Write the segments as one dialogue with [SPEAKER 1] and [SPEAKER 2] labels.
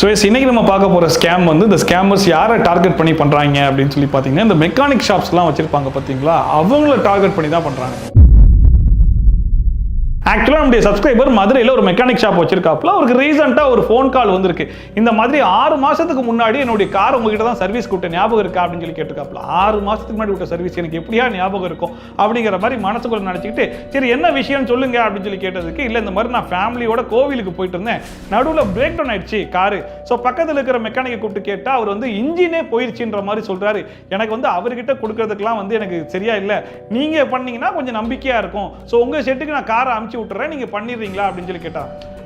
[SPEAKER 1] So இன்னைக்கு நம்ம பார்க்க போகிற ஸ்கேம் வந்து இந்த ஸ்கேமர்ஸ் யாரை டார்கெட் பண்ணி பண்ணுறாங்க அப்படின்னு சொல்லி பார்த்தீங்கன்னா இந்த மெக்கானிக் ஷாப்ஸ்லாம் வச்சுருப்பாங்க பார்த்தீங்களா, அவங்கள டார்கெட் பண்ணி தான் பண்ணுறாங்க. ஆக்சுவலாக நம்முடைய சப்ஸ்கிரைபர் மதுரையில் ஒரு மெக்கானிக் ஷாப் வச்சிருக்காப்புல. அவருக்கு ரீசெண்டாக ஒரு ஃபோன் கால் வந்திருக்கு. இந்த மாதிரி 6 மாதத்துக்கு முன்னாடி என்னுடைய கார் உங்ககிட்ட தான் சர்வீஸ் கூட்ட ஞாபகம் இருக்கா அப்படின்னு சொல்லி கேட்டிருக்காப்புல. 6 மாதத்துக்கு முன்னாடி விட்ட சர்வீஸ் எனக்கு எப்படியா ஞாபகம் இருக்கும் அப்படிங்கிற மாதிரி மனசுக்குள்ள நினச்சிக்கிட்டு சரி என்ன விஷயம் சொல்லுங்க அப்படின்னு சொல்லி கேட்டதுக்கு, இல்லை இந்த மாதிரி நான் ஃபேமிலியோட கோவிலுக்கு போயிட்டு இருந்தேன், நடுவில் பிரேக் டவுன் ஆயிடுச்சு காரு. ஸோ பக்கத்தில் இருக்கிற மெக்கானிக்கை கூப்பிட்டு கேட்டால் அவர் வந்து இன்ஜினே போயிடுச்சுன்ற மாதிரி சொல்கிறாரு. எனக்கு வந்து அவர்கிட்ட கொடுக்கறதுக்கெலாம் வந்து எனக்கு சரியா இல்லை, நீங்கள் பண்ணீங்கன்னா கொஞ்சம் நம்பிக்கையாக இருக்கும், ஸோ உங்கள் செட்டுக்கு நான் காரை அமுச்சு விட்டுறேன், நீங்க பண்ணிடுறீங்களா அப்படின்னு சொல்லி கேட்டா.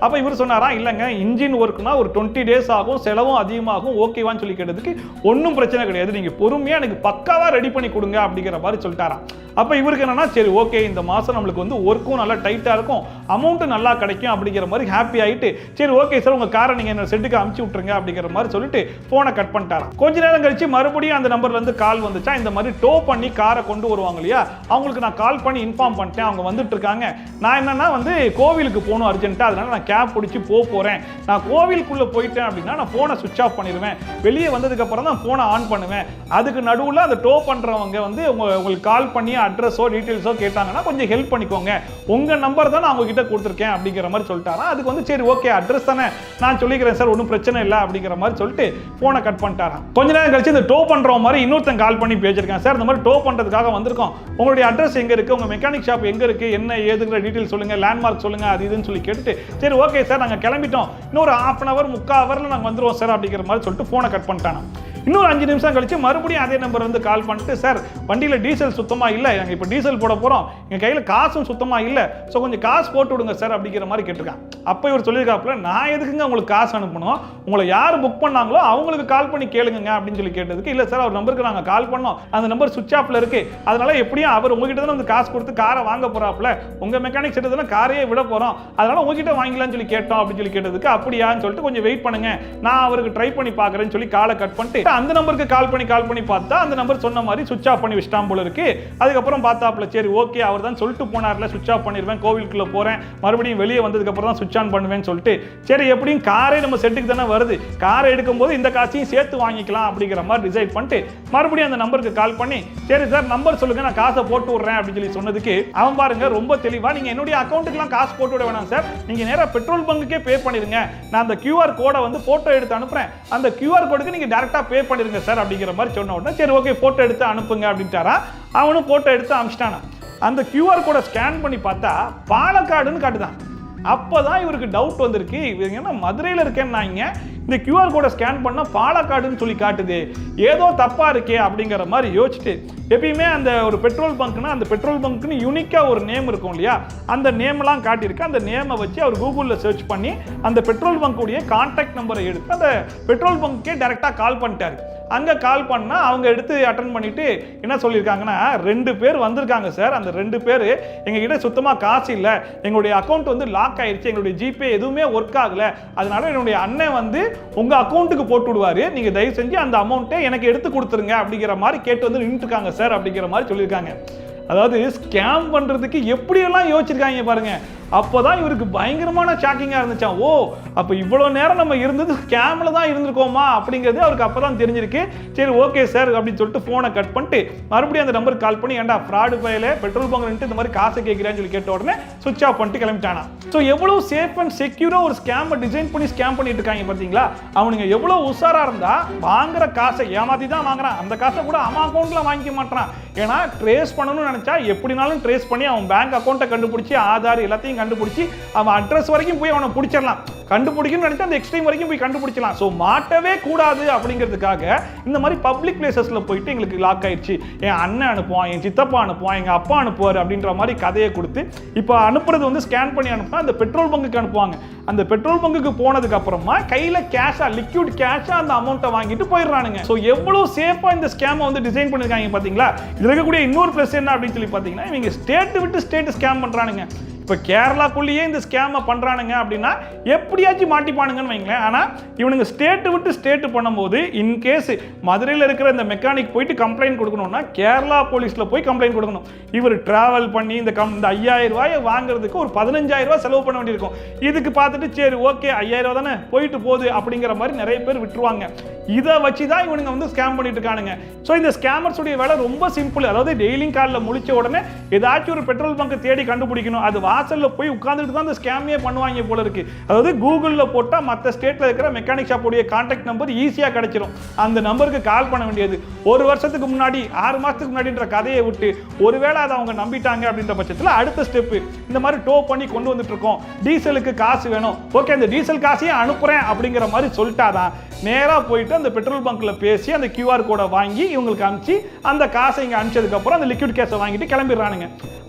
[SPEAKER 1] அப்ப இவர் சொன்னாரா, இல்லங்க இன்ஜின் ஒர்க்னா ஒரு 20 டேஸ் ஆகும், செலவும் அதிகமாகும், ஓகேவான்னு சொல்லி கேட்டதுக்கு ஒன்றும் பிரச்சனை கிடையாது, நீங்க பொறுமையா எனக்கு பக்காவா ரெடி பண்ணி கொடுங்க அப்படிங்கிற மாதிரி சொல்லிட்டாராம். அப்ப இவருக்கு என்னன்னா சரி ஓகே இந்த மாசம் நம்மளுக்கு வந்து ஒர்க்கும் நல்லா டைட்டா இருக்கும், அமௌண்ட்டும் நல்லா கிடைக்கும் அப்படிங்கிற மாதிரி ஹாப்பி ஆயிட்டு சரி ஓகே சார் உங்க காரை நீங்க என்ன செட்டுக்கு அமுச்சு விட்டுருங்க அப்படிங்கிற மாதிரி சொல்லிட்டு போனை கட் பண்ணிட்டாராம். கொஞ்ச நேரம் கழிச்சு மறுபடியும் அந்த நம்பர்ல இருந்து கால் வந்துச்சா, இந்த மாதிரி டோ பண்ணி காரை கொண்டு வருவாங்க இல்லையா, அவங்களுக்கு நான் கால் பண்ணி இன்ஃபார்ம் பண்ணிட்டேன், அவங்க வந்துட்டு இருக்காங்க, நான் என்னன்னா வந்து கோவிலுக்கு போகணும் அர்ஜென்ட்டா, அதனால நான் கேப் பிடிச்சி போறேன், நான் கோவிலுக்குள்ள போயிட்டேன் அப்படின்னா நான் போனை சுவிட்ச் ஆஃப் பண்ணிடுவேன், வெளியே வந்ததுக்கு அப்புறம் தான் போனை ஆன் பண்ணுவேன், அதுக்கு நடுவில் அந்த டோ பண்றவங்க வந்து உங்களுக்கு கால் பண்ணி அட்ரஸோ டீடைல்ஸோ கேட்டாங்கன்னா கொஞ்சம் ஹெல்ப் பண்ணிக்கோங்க, உங்க நம்பர் தான் நான் அவங்க கிட்ட கொடுத்துருக்கேன் அப்படிங்கிற மாதிரி சொல்லிட்டாரா. அதுக்கு வந்து சரி ஓகே அட்ரஸ் தானே நான் சொல்லிக்கிறேன் சார், ஒன்றும் பிரச்சனை இல்லை அப்படிங்கிற மாதிரி சொல்லிட்டு போனை கட் பண்ணிட்டாராம். கொஞ்ச நேரம் கழிச்சு இந்த டோ பண்றவங்க மாதிரி இன்னொருத்தன் கால் பண்ணி பேசிருக்கேன், சார் இந்த மாதிரி டோ பண்றதுக்காக வந்திருக்கோம், உங்களுடைய அட்ரஸ் எங்க இருக்கு, உங்க மெக்கானிக் ஷாப் எங்க இருக்கு, என்ன ஏதுங்கிற டீடைல் சொல்லுங்க, லேண்ட்மார்க் சொல்லுங்க, அது இதுன்னு சொல்லி கேட்டுட்டு சரி ஓகே சார் நாங்கள் கிளம்பிட்டோம், இன்னொரு 1/2 hour 3/4 hourல நாங்கள் வந்துருவோம் சார் அப்படிங்கிற மாதிரி சொல்லிட்டு போனை கட் பண்ணிட்டாங்க. இன்னொரு 5 நிமிஷம் கழிச்சு மறுபடியும் அதே நம்பர் வந்து கால் பண்ணிட்டு, சார் வண்டியில் டீசல் சுத்தமாக இல்லை, நாங்கள் இப்போ டீசல் போட போகிறோம், எங்கள் கையில் காசும் சுத்தமாக இல்லை, ஸோ கொஞ்சம் காசு போட்டு விடுங்க சார் அப்படிங்கிற மாதிரி கேட்டிருக்காங்க. அப்போ இவர் சொல்லியிருக்காப்புல, நான் எதுக்குங்க உங்களுக்கு காசு அனுப்பணும், உங்களை யார் புக் பண்ணாங்களோ அவங்களுக்கு கால் பண்ணி கேளுங்க அப்படின்னு சொல்லி கேட்டதுக்கு, இல்லை சார் அவர் நம்பருக்கு நாங்கள் கால் பண்ணோம், அந்த நம்பர் சுவிட்ச் ஆஃப்ல இருக்கு, அதனால எப்படியும் அவர் உங்ககிட்ட தான் வந்து காசு கொடுத்து காரை வாங்க போறாப்புல, உங்கள் மெக்கானிக் செட்டு தானே காரையே விட போகிறோம், அதனால உங்ககிட்ட வாங்கிக்கலாம்னு சொல்லி கேட்டோம் அப்படின்னு சொல்லி கேட்டதுக்கு, அப்படியான்னு சொல்லிட்டு கொஞ்சம் வெயிட் பண்ணுங்க நான் அவருக்கு ட்ரை பண்ணி பார்க்குறேன்னு சொல்லி காலை கட் பண்ணிட்டு அந்த நம்பருக்கு கால் பண்ணி பார்த்தா அந்த நம்பர் சொன்ன மாதிரி சுவிட்ச் ஆஃப் பண்ணி வச்சிட்டான் போல இருக்கு. அதுக்கப்புறம் பார்த்தாப்ல சரி ஓகே அவர் தான் சொல்லிட்டு போனார்ல சுவிட்ச் ஆஃப் பண்ணிடுவேன், கோவிலுக்குள்ள போறேன், மறுபடியும் வெளியே வந்ததுக்கு அப்புறம் தான் சுவிட்ச் ஆன் பண்ணுவேன்னு சொல்லிட்டு சரி எப்படியும் காரே நம்ம செட்டுக்கு தானே வருது, காரை எடுக்கும்போது இந்த காசையும் சேர்த்து வாங்கிக்கலாம் அப்படிங்கிற மாதிரி டிசைட் பண்ணிட்டு மறுபடியும் அந்த நம்பருக்கு கால் பண்ணி சரி சார் நம்பர் சொல்லுங்க நான் காசை போட்டு விடுறேன் அப்படின்னு சொல்லி சொன்னதுக்கு, அவன் பாருங்க ரொம்ப தெளிவா, நீங்க என்னுடைய அக்கௌண்ட்டுக்குலாம் காசு போட்டு விட வேணாம் சார், நீங்க நேரா பெட்ரோல் பங்குக்கே பே பண்ணிருங்க, நான் அந்த QR கோடை வந்து போட்டோ எடுத்து அனுப்புறேன், அந்த QR கோடுக்கு நீங்க டைரக்டா பே பண்ணிருங்க சார் அப்படிங்கிற மாதிரி சொன்ன உடனே சரி ஓகே போட்டோ எடுத்து அனுப்புங்க அப்படின்ட்டாரா. அவனும் போட்டோ எடுத்து அனுப்பிச்சிட்டானா. அந்த QR கோடை ஸ்கேன் பண்ணி பார்த்தா பாலக்காடுன்னு காட்டுதான். அப்போதான் இவருக்கு டவுட் வந்திருக்கு, இவங்க என்ன மதுரையில் இருக்கேன்னாங்க, இந்த QR கோடை ஸ்கேன் பண்ணா பாலக்காடுன்னு சொல்லி காட்டுது, ஏதோ தப்பா இருக்கே அப்படிங்கிற மாதிரி யோசிச்சுட்டு, எப்பயுமே அந்த ஒரு பெட்ரோல் பங்க்னா அந்த பெட்ரோல் பங்க்னு யூனிக்கா ஒரு நேம் இருக்கும் இல்லையா, அந்த நேம்லாம் காட்டியிருக்கு, அந்த நேமை வச்சு அவர் கூகுளில் சர்ச் பண்ணி அந்த பெட்ரோல் பங்குடைய கான்டாக்ட் நம்பரை எடுத்து அந்த பெட்ரோல் பங்க்கே டைரக்டா கால் பண்ணிட்டாரு. அங்கே கால் பண்ணால் அவங்க எடுத்து அட்டன் பண்ணிட்டு என்ன சொல்லியிருக்காங்கன்னா, 2 பேர் வந்திருக்காங்க சார், அந்த 2 பேர் எங்ககிட்ட சுத்தமாக காசு இல்லை, எங்களுடைய அக்கௌண்ட் வந்து லாக் ஆயிடுச்சு, எங்களுடைய ஜிபே எதுவுமே ஒர்க் ஆகலை, அதனால என்னுடைய அண்ணன் வந்து உங்கள் அக்கௌண்ட்டுக்கு போட்டு விடுவார், நீங்கள் தயவு செஞ்சு அந்த அமௌண்ட்டை எனக்கு எடுத்து கொடுத்துருங்க அப்படிங்கிற மாதிரி கேட்டு வந்து நின்றுட்டுருக்காங்க சார் அப்படிங்கிற மாதிரி சொல்லியிருக்காங்க. அதாவது ஸ்கேம் பண்ணுறதுக்கு எப்படியெல்லாம் யோசிச்சிருக்காங்க பாருங்க. அப்போதான் இவருக்கு பயங்கரமான ஷாக்கிங்காக இருந்துச்சா, ஓ அப்போ இவ்வளோ நேரம் நம்ம இருந்தது ஸ்கேமில் தான் இருந்திருக்கோமா அப்படிங்கிறது அவருக்கு அப்போ தான் தெரிஞ்சிருக்கு. சரி ஓகே சார் அப்படின்னு சொல்லிட்டு ஃபோனை கட் பண்ணிட்டு மறுபடியும் அந்த நம்பருக்கு கால் பண்ணி, ஏன்டா ஃப்ராடு பையில பெட்ரோல் பங்க்ன்ட்டு இந்த மாதிரி காசை கேட்குறான்னு சொல்லி கேட்ட உடனே சுவிட்ச் ஆஃப் பண்ணிட்டு கிளம்பிட்டானா. ஸோ எவ்வளோ சேஃப் அண்ட் செக்யூராக ஒரு ஸ்கேமை டிசைன் பண்ணி ஸ்கேம் பண்ணிட்டு இருக்காங்க பார்த்தீங்களா. அவனுங்க எவ்வளோ உஷாராக இருந்தால் வாங்குற காசை ஏமாற்றி தான் வாங்குறான், அந்த காசை கூட அவன் அக்கௌண்ட்டில் வாங்கிக்க மாட்டான். ஏன்னா ட்ரேஸ் பண்ணணும்னு நினச்சா எப்படினாலும் ட்ரேஸ் பண்ணி அவன் பேங்க் அக்கௌண்ட்டை கண்டுபிடிச்சி ஆதார் எல்லாத்தையும் கண்டுபிடிச்சி அவன் அட்ரஸ் வரைக்கும் போய் அவனை பிடிச்சிடலாம், கண்டுபிடிக்கணும்னு நினைச்சா அந்த எக்ஸ்ட்ரீம் வரைக்கும் போய் கண்டுபிடிச்சலாம். ஸோ மாட்டவே கூடாது அப்படிங்கிறதுக்காக இந்த மாதிரி பப்ளிக் பிளேசஸ்ல போயிட்டு எங்களுக்கு லாக் ஆயிடுச்சு, என் அண்ணன் அனுப்புவான், என் சித்தப்பா அனுப்புவான், எங்க அப்பா அனுப்புவார் அப்படின்ற மாதிரி கதையை கொடுத்து இப்போ அனுப்புறது வந்து ஸ்கேன் பண்ணி அனுப்புனா அந்த பெட்ரோல் பங்குக்கு அனுப்புவாங்க. அந்த பெட்ரோல் பங்குக்கு போனதுக்கு அப்புறமா கையில கேஷா லிக்விட் கேஷா அந்த அமௌண்ட்டை வாங்கிட்டு போயிடுறானுங்க. ஸோ எவ்வளவு சேஃபா இந்த ஸ்கேமை வந்து டிசைன் பண்ணிருக்காங்க பாத்தீங்களா. இதுல இருக்கக்கூடிய இன்னொரு பிளஸ் என்ன அப்படின்னு சொல்லி பாத்தீங்கன்னா, இவங்க ஸ்டேட் விட்டு ஸ்டேட் ஸ்கேம் பண்றானுங்க. இப்போ கேரளாக்குள்ளேயே இந்த ஸ்கேமை பண்ணுறானுங்க அப்படின்னா எப்படியாச்சும் மாட்டிப்பானுங்கன்னு வைங்களேன். ஆனால் இவனுங்க ஸ்டேட்டு விட்டு ஸ்டேட்டு பண்ணும்போது இன்கேஸ் மதுரையில் இருக்கிற இந்த மெக்கானிக் போயிட்டு கம்ப்ளைண்ட் கொடுக்கணும்னா கேரளா போலீஸில் போய் கம்ப்ளைண்ட் கொடுக்கணும். இவர் டிராவல் பண்ணி இந்த 5000 ரூபாயை வாங்குறதுக்கு ஒரு 15000 ரூபாய் செலவு பண்ண வேண்டியிருக்கும். இதுக்கு பார்த்துட்டு சரி ஓகே 5000 ரூபா தானே போயிட்டு போகுது அப்படிங்கிற மாதிரி நிறைய பேர் விட்டுருவாங்க. இதை வச்சு தான் இவனுங்க வந்து ஸ்கேம் பண்ணிட்டு இருக்கானுங்க. ஸோ இந்த ஸ்கேமர்ஸுடைய வேலை ரொம்ப சிம்பிள். அதாவது டெய்லியும் காலில் முழிச்ச உடனே ஏதாச்சும் ஒரு பெட்ரோல் பங்க் தேடி கண்டுபிடிக்கணும். அது வாசலில் போய் உட்காந்துட்டு தான் இந்த ஸ்கேமே பண்ணுவாங்க போல இருக்கு. அதாவது கூகுளில் போட்டால் மற்ற ஸ்டேட்டில் இருக்கிற மெக்கானிக் ஷாப்புடைய கான்டாக்ட் நம்பர் ஈஸியாக கிடைச்சிரும். அந்த நம்பருக்கு கால் பண்ண வேண்டியது. ஒரு வருஷத்துக்கு முன்னாடி 6 மாதத்துக்கு முன்னாடின்ற கதையை விட்டு ஒருவேளை அதை அவங்க நம்பிட்டாங்க அப்படின்ற பட்சத்தில் அடுத்த ஸ்டெப்பு இந்த மாதிரி டோ பண்ணி கொண்டு வந்துட்டு இருக்கோம். டீசலுக்கு காசு வேணும், ஓகே அந்த டீசல் காசையும் அனுப்புறேன் அப்படிங்கிற மாதிரி சொல்லிட்டாதான் நேராக போயிட்டு அந்த பெட்ரோல் பங்க்ல பேசி அந்த QR கோடை வாங்கி இவங்களுக்கு அனுப்பிச்சு அந்த காசை இங்கே அனுப்பிச்சதுக்கப்புறம் அந்த லிக்விட் கேஸை வாங்கிட்டு கிளம்பிடுறானுங்க.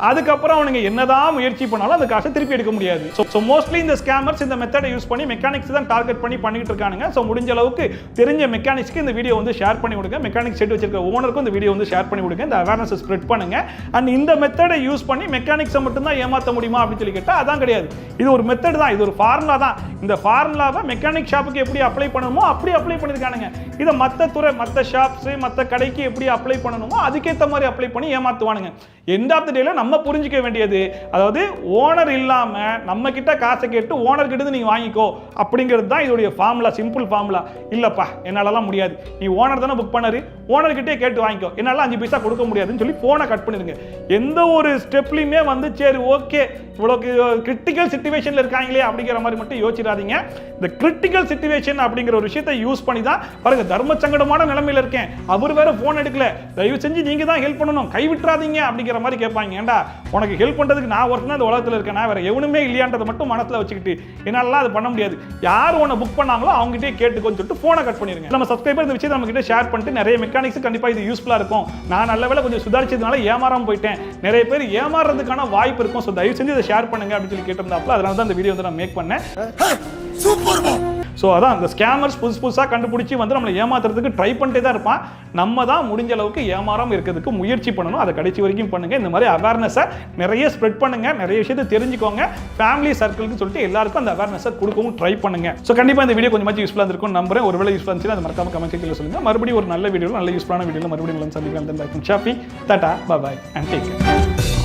[SPEAKER 1] அதுக்கப்புறம் அவனுங்க என்னதான் முயற்சி பண்ணாலும் அந்த காசை திருப்பி எடுக்க முடியாது. ஸோ மோஸ்ட்லி இந்த ஸ்கேமர்ஸ் இந்த மெத்தடை யூஸ் பண்ணி மெக்கானிக்ஸ் தான் டார்கெட் பண்ணி பண்ணிட்டு இருக்கானுங்க. ஸோ முடிஞ்ச அளவுக்கு தெரிஞ்ச மெக்கானிக்ஸ்க்கு இந்த வீடியோ வந்து ஷேர் பண்ணி கொடுங்க. மெக்கானிக் செட் வச்சிருக்க ஓனருக்கும் இந்த வீடியோ வந்து ஷேர் பண்ணி கொடுங்க. இந்த அவேர்னஸ் ஸ்ப்ரெட் பண்ணுங்க. அண்ட் இந்த மெத்தடை யூஸ் பண்ணி மெக்கானிக்ஸை மட்டும் தான் ஏமாற்ற முடியுமா அப்படின்னு சொல்லி கேட்டால் அதான் கிடையாது. இது ஒரு மெத்தட் தான், இது ஒரு ஃபார்முலா தான். இந்த ஃபார்முலாவை மெக்கானிக் ஷாப்புக்கு எப்படி அப்ளை பண்ணணுமோ அப்படி அப்ளை பண்ணிருக்கானுங்க. இதை மற்ற துறை மற்ற ஷாப்ஸ் மற்ற கடைக்கு எப்படி அப்ளை பண்ணணுமோ அதுக்கேற்ற மாதிரி அப்ளை பண்ணி ஏமாத்துவானுங்க. எண்ட் ஆஃப் தி டேல நம்ம புரிஞ்சிக்க வேண்டியது, அதாவது ஓனர் இல்லாம நம்ம கிட்ட காசை கேட்டு ஓனர் கிட்ட நீங்க வாங்கிக்கோ அப்படிங்கிறது தான் இதோடைய ஃபார்முலா, சிம்பிள் ஃபார்முலா. இல்லப்பா என்னாலலாம் முடியாது, நீ ஓனர் தானே புக் பண்ணாரு, ஓனர் கிட்டே கேட்டு வாங்கிக்கோ, என்னால 5 பைசா கொடுக்க முடியாதுன்னு சொல்லி போனை கட் பண்ணிடுங்க. எந்த ஒரு ஸ்டெப்லையுமே வந்து சரி ஓகே இவ்வளவு கிரிட்டிக்கல் சிச்சுவேஷன்ல இருக்காங்களே அப்படிங்கிற மாதிரி மட்டும் யோசிச்சிடாதீங்க. இந்த கிரிட்டிக்கல் சிச்சுவேஷன் அப்படிங்கிற ஒரு விஷயத்தை யூஸ் பண்ணி தான் பாருங்க, தர்ம சங்கடமான நிலைமையில இருக்கேன், அவர் வேற போன் எடுக்கல, தயவு செஞ்சு நீங்க தான் ஹெல்ப் பண்ணணும், கைவிட்டுறாதீங்க அப்படிங்கிற மாதிரி கேட்பாங்க. ஏண்டா உனக்கு ஹெல்ப் பண்றதுக்கு நான் ஒருத்தன் தான் இந்த உலகத்தில் இருக்கேன், வேற எவனுமே இல்லையான்றதை மட்டும் மனசுல வச்சுக்கிட்டு என்னால அது பண்ண முடியாது, யார் உன்னை புக் பண்ணாங்களோ அவங்ககிட்டே கேட்டுக்கோன்னு சொல்லிட்டு போனை கட் பண்ணிருங்க. நம்ம சப்ஸ்கிரைபர் இந்த விஷயத்தை நம்ம கிட்ட ஷேர் பண்ணிட்டு நிறைய மெக்கானிக்ஸ் கண்டிப்பா இது யூஸ்ஃபுல்லா இருக்கும். நான் நல்ல வேளை கொஞ்சம் சுதாரிச்சதுனால ஏமாறாம போயிட்டேன், நிறைய பேர் ஏமாறதுக்கான வாய்ப்பு இருக்கும். ஸோ தயவு செஞ்சு இதை ஷேர் பண்ணுங்க அப்படின்னு சொல்லி கேட்டிருந்தாப்புல, அதனால தான் இந்த வீடியோ வந்து நான் மேக் பண்ணேன். ஸோ அதான் இந்த ஸ்கேமர்ஸ் புதுசாக கண்டுபிடிச்சி வந்து நம்மளை ஏமாத்துறதுக்கு ட்ரை பண்ணிட்டே தான் இருப்பான். நம்ம தான் முடிஞ்ச அளவுக்கு ஏமாறாமல் இருக்கிறதுக்கு முயற்சி பண்ணணும். அதை கடைசி வரைக்கும் பண்ணுங்க. இந்த மாதிரி அவேர்னஸை நிறைய ஸ்ப்ரெட் பண்ணுங்க, நிறைய விஷயத்தை தெரிஞ்சுக்கோங்க. ஃபேமிலி சர்க்கிள்னு சொல்லிட்டு எல்லாருக்கும் அந்த அவேர்னஸை கொடுக்கவும் ட்ரை பண்ணுங்க. ஸோ கண்டிப்பாக இந்த வீடியோ கொஞ்சம் யூஸ்ஃபுல்லாக இருக்கும் நம்புறேன். ஒருவேளை யூஸ்ஃபுல்லாக இருந்துச்சுன்னா அதை மறக்காம கமெண்ட் செக்ஷனில் சொல்லுங்க. மறுபடியும் ஒரு நல்ல வீடியோ, நல்ல யூஸ்ஃபுல்லான வீடியோ மறுபடியும் சந்திக்கலாம். டாடா, பாய் அண்ட் டேக் கேர்.